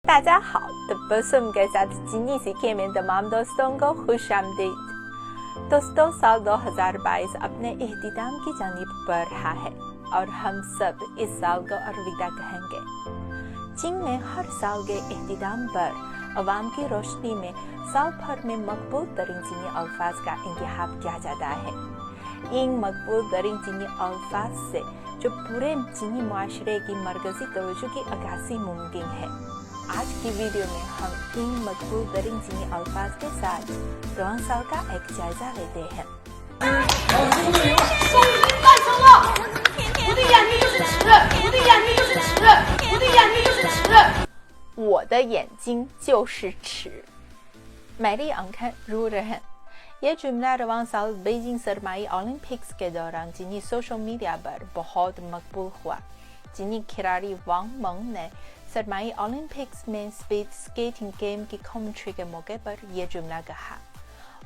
大家好तबस्सुम के साथ चीनी सीखे में तमाम दोस्तों को खुश आमदीद। दोस्तों, साल 2022 अपने इख्तिताम की जानिब बढ़ रहा है और हम सब इस साल को अलविदा कहेंगे। चीन में हर साल के इख्तिताम पर अवाम की रोशनी में साल भर में मकबूल तरीन चीनी अल्फाज का इंतखाब किया जाता है। इन मकबूल तरीन चीनी अल्फाज से जो पूरे चीनी माशरे की मरकजी तवज्जो की अक्कासी मुमकिन है। आज की वीडियो में हम इन मकबूल तरीन चीनी अल्फाज के साथ रवान साल का एक जायजा लेते हैं। 终于诞生了！我的眼睛就是尺，我的眼睛就是尺，我的眼睛就是尺。我的眼睛就是尺。मैंने आंखें रो रहे। ये जुमला रवान साल बीजिंग सरमाई ओलंपिक्स के दौरान चीनी सोशल मीडिया पर बहुत मकबूल हुआ। चीनी खिलाड़ी वांग मंग ने सरमाई ओलंपिक्स में स्पीड स्केटिंग गेम की कमेंट्री के मौके पर यह जुमला कहा।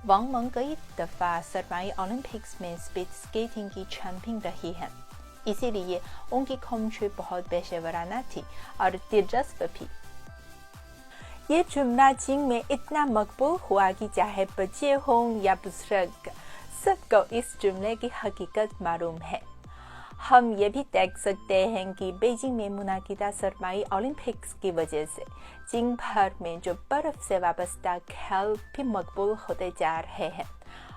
वांग मंग कई दफा सरमाई ओलंपिक्स में स्पीड स्केटिंग की चैंपियन रही है, इसीलिए उनकी कमेंट्री बहुत पेशेवराना थी और दिलचस्प भी। ये जुमला चीन में इतना मकबूल हुआ कि चाहे बच्चे हों या बुजुर्ग, सबको इस जुमले की हकीकत मालूम है। हम ये भी देख सकते हैं कि बीजिंग में मुनाकिदा सरमाई ओलंपिक्स की वजह से चीन भर में जो बर्फ से वाबस्ता खेल भी मकबूल होते जा रहे हैं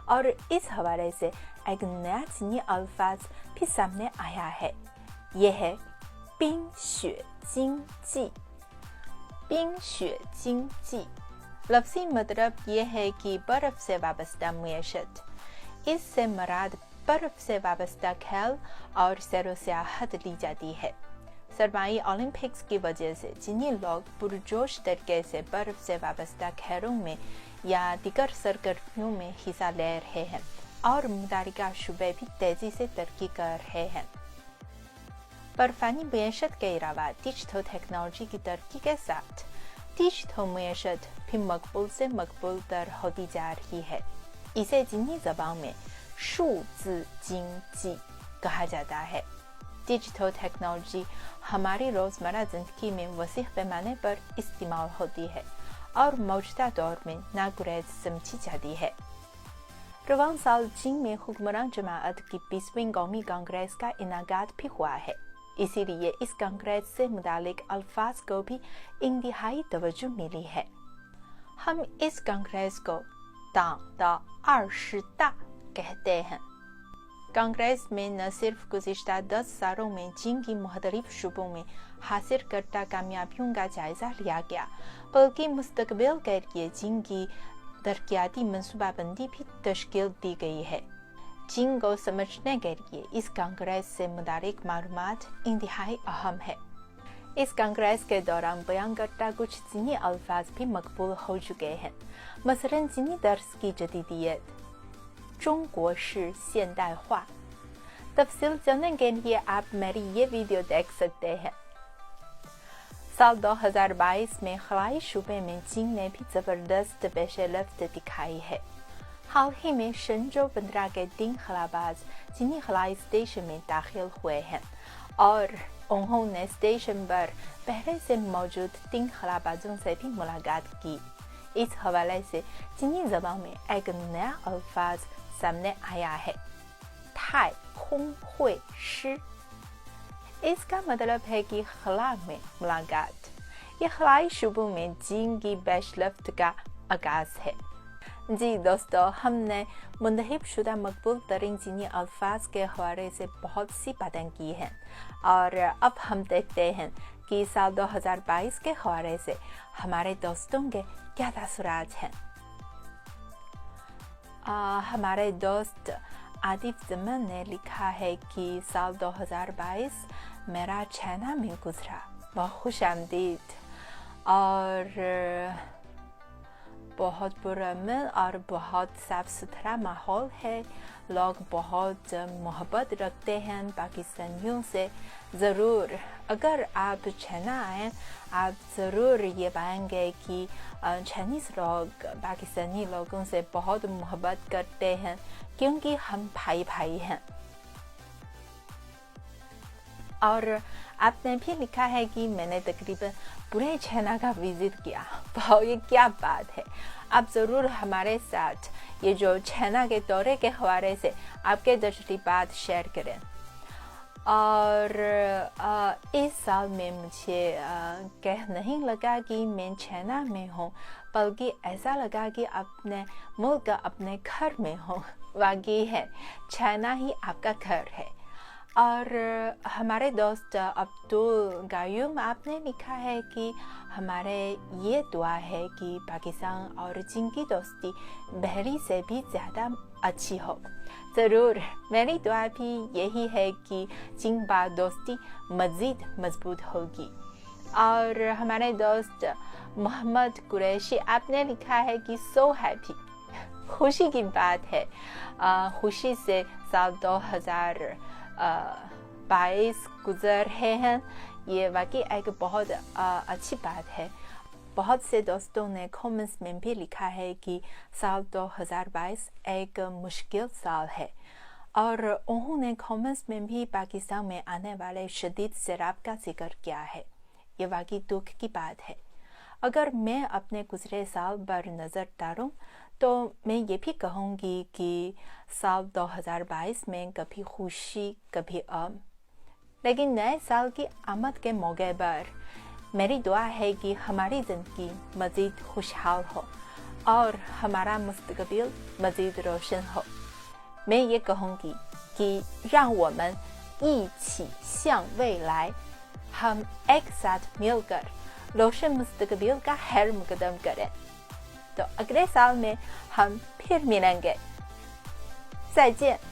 और इस हवाले से एक नया चीनी अल्फाज भी सामने आया है। यह है बिंग शue जिंग जी। बिंग शue जिंग जी लफ्ज़ी मतलब यह है कि बर्फ से वाबस्ता मुयशत। इससे मराद बर्फ से वाबस्ता खेल और सैरो सियाहत ली जाती है। सरमाई ओलंपिक्स की वजह से चीनी लोग पुरजोश तरीके से बर्फ से वाबस्ता खेलों में या दीगर सरगर्मियों में हिस्सा ले रहे हैं और मुतालिका शुबे भी तेजी से तरक्की कर रहे हैं। बर्फानी मईशत के अलावा डिजिटल टेक्नोलॉजी की तरक्की के साथ डिजिटल मईशत भी मकबूल से मकबूल तर होती जा रही है। इसे चीनी ज़बान में 数字经济 कहा जाता है। डिजिटल टेक्नोलॉजी हमारी रोज़मर्रा ज़िंदगी में वसीह पैमाने पर इस्तेमाल होती है और मौजूदा दौर में नागुरेज समझी जाती है। रवान साल चीन में हुक्मरान जमाअत की 20वीं कौमी कांग्रेस का इनाकाद भी हुआ है, इसीलिए इस कांग्रेस से मुतालिक अल्फाज को भी इंतहाई तवज्जो मिली है। हम इस कांग्रेस को तांग दा 20大 कहते हैं। कांग्रेस में न सिर्फ गुज़िश्ता 10 सालों में चीन की मुख्तलिफ शुबों में हासिल करता कामयाबियों का जायजा लिया गया, बल्कि मुस्तकबिल के लिए चीन की तरक्याती मनसूबाबंदी भी तश्कील दी गई है। चीन को समझने के लिए इस कांग्रेस से मुतालिक मालूमात इंतहाई अहम है। इस कांग्रेस के दौरान बयान करता कुछ चीनी अल्फाज भी मकबूल हो चुके हैं। मसलन चीनी दर्स की जदीदियत, 中国式现代化। तफसील जानने के लिए आप मेरी ये वीडियो देख सकते हैं। साल 2022 में खलाई शुबे में चीन ने भी जबरदस्त पेशरफ्त दिखाई है। हाल ही में शंजो बंदरा के 3 खलाबाज चीनी खलाई स्टेशन में दाखिल हुए हैं और उन्होंने स्टेशन पर पहले से मौजूद 3 खलाबाजों से भी मुलाकात की। इस हवाले से चीनी ज़बान में एक नया अल्फाज सामने आया है, थाई खुंग हुई शी। इसका मतलब है कि खला में मुलाकात। यह खलाई शुबों में चीन की पेशरफ्त का आगाज है। जी दोस्तों, हमने मुंतखब शुदा मकबूल तरीन चीनी अल्फाज के हवाले से बहुत सी बातें की हैं और अब हम देखते हैं कि साल 2022 के हवाले से हमारे दोस्तों के क्या तासुरात हैं। हमारे दोस्त आतिफ जमन ने लिखा है कि साल 2022 मेरा चाइना में गुजरा, बहुत खुश आमदीद और बहुत पुरअमन और बहुत साफ सुथरा माहौल है। लोग बहुत मोहब्बत रखते हैं पाकिस्तानियों से। ज़रूर अगर आप चाइना आएँ, आप ज़रूर ये पाएंगे कि चाइनीज़ लोग पाकिस्तानी लोगों से बहुत मोहब्बत करते हैं, क्योंकि हम भाई भाई हैं। اور آپ نے بھی لکھا ہے کہ میں نے تقریباً پورے چائنا کا وزٹ کیا. تو یہ کیا بات ہے. آپ ضرور ہمارے ساتھ یہ جو چائنا کے دورے کے حوالے سے آپ کے تجربات شیئر کریں. اور اس سال میں مجھے کہہ نہیں لگا کہ میں چائنا میں ہوں، بلکہ ایسا لگا کہ اپنے ملک اپنے گھر میں ہوں. واقعی ہے چائنا ہی آپ کا گھر ہے. اور ہمارے دوست عبدل قیوم آپ نے لکھا ہے کہ ہمارے یہ دعا ہے کہ پاکستان اور چین کی دوستی پہلے سے بھی زیادہ اچھی ہو. ضرور میری دعا بھی یہی ہے کہ چین بعد دوستی مزید مضبوط ہوگی. اور ہمارے دوست محمد قریشی آپ نے لکھا ہے کہ سو ہیپی، خوشی کی بات ہے. خوشی سے سال 2022 گزر رہے ہیں. یہ واقعی ایک بہت اچھی بات ہے. بہت سے دوستوں نے کامنٹس میں بھی لکھا ہے کہ سال 2022 ایک مشکل سال ہے، اور انہوں نے کامنٹس میں بھی پاکستان میں آنے والے شدید سیلاب کا ذکر کیا ہے. یہ واقعی دکھ کی بات ہے. اگر میں اپنے گزرے سال پر نظر ڈالوں تو میں یہ بھی کہوں گی کہ سال 2022 میں کبھی خوشی کبھی غم، لیکن نئے سال کی آمد کے موقع پر میری دعا ہے کہ ہماری زندگی مزید خوشحال ہو اور ہمارا مستقبل مزید روشن ہو. میں یہ کہوں گی کہ 让我们一起向未来， ہم ایک ساتھ مل کر روشن مستقبل کا خیر مقدم کریں. تو اگلے سال میں ہم پھر ملیں گے. 再见。